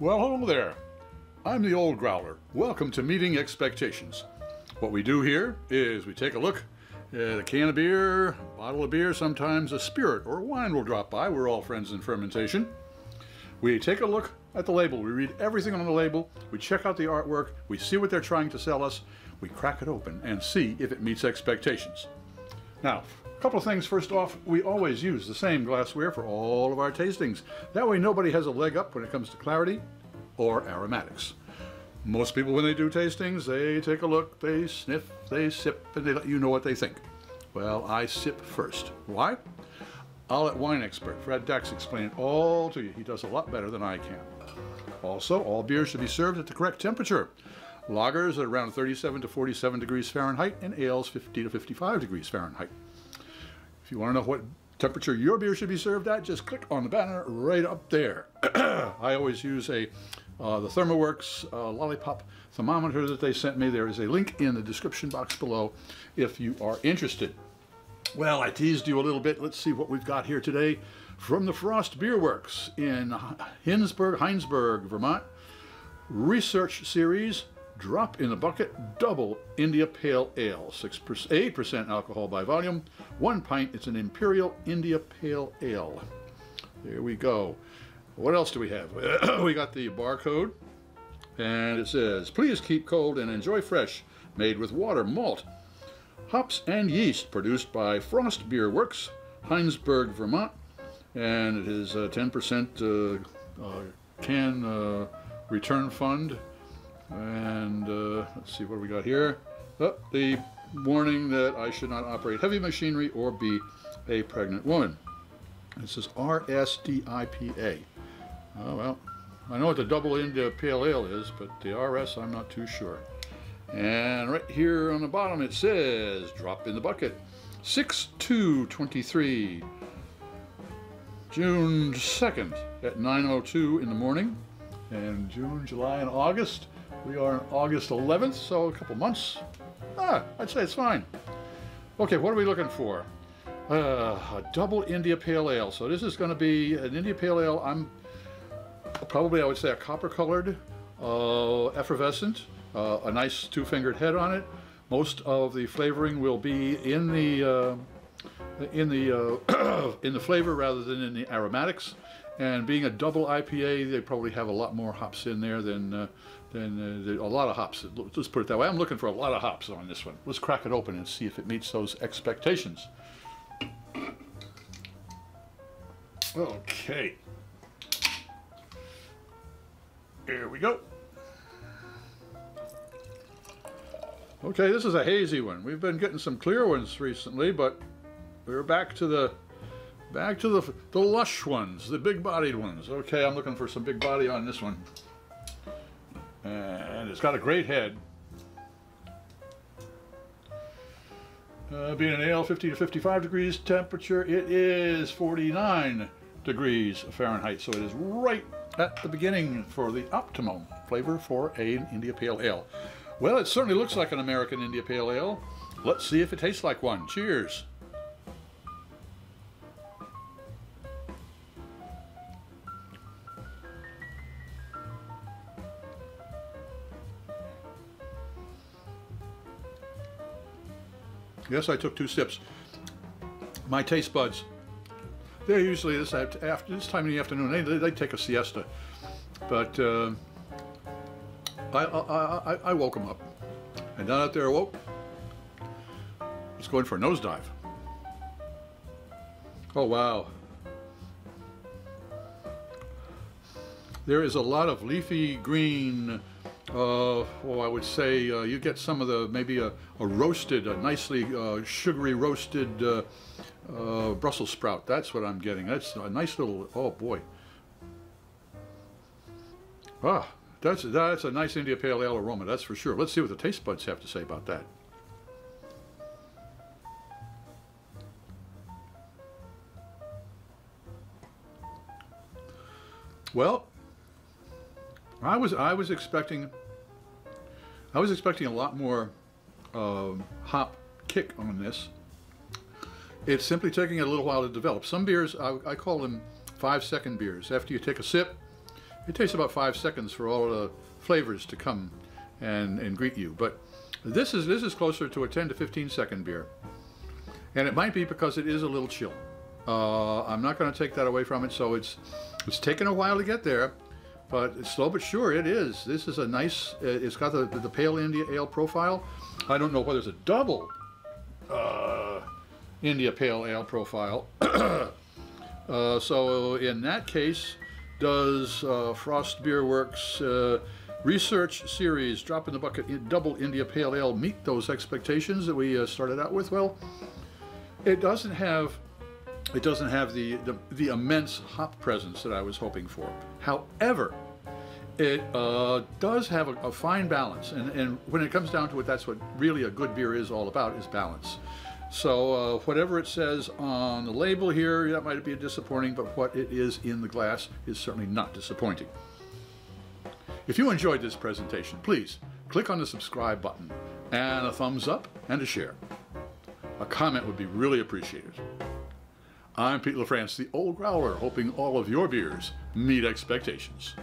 Well, hello there. I'm the old Growler. Welcome to Meeting Expectations. What we do here is we take a look at a can of beer, a bottle of beer, sometimes a spirit or wine will drop by. We're all friends in fermentation. We take a look at the label. We read everything on the label. We check out the artwork. We see what they're trying to sell us. We crack it open and see if it meets expectations. Now, a couple of things. First off, we always use the same glassware for all of our tastings. That way nobody has a leg up when it comes to clarity or aromatics. Most people, when they do tastings, they take a look, they sniff, they sip, and they let you know what they think. Well, I sip first. Why? I'll let wine expert Fred Dax explain it all to you. He does a lot better than I can. Also, all beers should be served at the correct temperature. Lagers at around 37 to 47 degrees Fahrenheit and ales 50 to 55 degrees Fahrenheit. If you want to know what temperature your beer should be served at, just click on the banner right up there. I always use the ThermoWorks lollipop thermometer that they sent me. There is a link in the description box below if you are interested. Well, I teased you a little bit. Let's see what we've got here today from the Frost Beer Works in Hinesburg, Vermont. Research Series Drop in the Bucket Double India Pale Ale, 8% alcohol by volume, 1 pint. It's an Imperial India Pale Ale. There we go. What else do we have? We got the barcode, and it says, please keep cold and enjoy fresh, made with water, malt, hops, and yeast, produced by Frost Beer Works, Hinesburg, Vermont, and it is a 10% can return fund. And let's see what we got here. Oh, the warning that I should not operate heavy machinery or be a pregnant woman. It says RSDIPA. Oh, well, I know what the Double India Pale Ale is, but the RS I'm not too sure. And right here on the bottom it says drop in the bucket 6/2/23, June 2nd at 9:02 in the morning. And June, July, and August. We are on August 11th, so a couple months. I'd say it's fine. Okay, what are we looking for? A double India Pale Ale. So this is going to be an India Pale Ale. I would say a copper-colored, effervescent, a nice two-fingered head on it. Most of the flavoring will be in the flavor rather than in the aromatics. And being a double IPA, they probably have a lot more hops in there than a lot of hops. Let's put it that way. I'm looking for a lot of hops on this one. Let's crack it open and see if it meets those expectations. Okay. Here we go. Okay, this is a hazy one. We've been getting some clear ones recently, but we're back to the lush ones, the big-bodied ones. Okay, I'm looking for some big body on this one. And it's got a great head. Being an ale, 50 to 55 degrees temperature, it is 49 degrees Fahrenheit. So it is right at the beginning for the optimum flavor for an India Pale Ale. Well, it certainly looks like an American India Pale Ale. Let's see if it tastes like one. Cheers. Yes, I took 2 sips. My taste buds, they're usually after this time in the afternoon, they take a siesta. But I woke them up. And down out there I woke, it's going for a nosedive. Oh, wow. There is a lot of leafy green. I would say you get some of the, maybe a roasted, a nicely sugary roasted Brussels sprout. That's what I'm getting. That's a nice little, oh boy. That's a nice India Pale Ale aroma, that's for sure. Let's see what the taste buds have to say about that. Well, I was expecting a lot more hop kick on this. It's simply taking a little while to develop. Some beers, I call them 5-second beers. After you take a sip, It takes about 5 seconds for all the flavors to come and greet you. But this is closer to a 10 to 15 second beer. And it might be because it is a little chill. I'm not going to take that away from it. So it's taken a while to get there, but slow but sure it is. This is a nice, it's got the Pale India Ale profile. I don't know whether it's a double India Pale Ale profile. So in that case, does Frost Beer Works research series Drop in the Bucket Double India Pale Ale meet those expectations that we started out with? Well, it doesn't have the immense hop presence that I was hoping for. However, it does have a fine balance, and when it comes down to it, that's what really a good beer is all about, is balance. So whatever it says on the label here, that might be disappointing, but what it is in the glass is certainly not disappointing. If you enjoyed this presentation, please click on the subscribe button and a thumbs up and a share. A comment would be really appreciated. I'm Pete LaFrance, the Old Growler, hoping all of your beers meet expectations.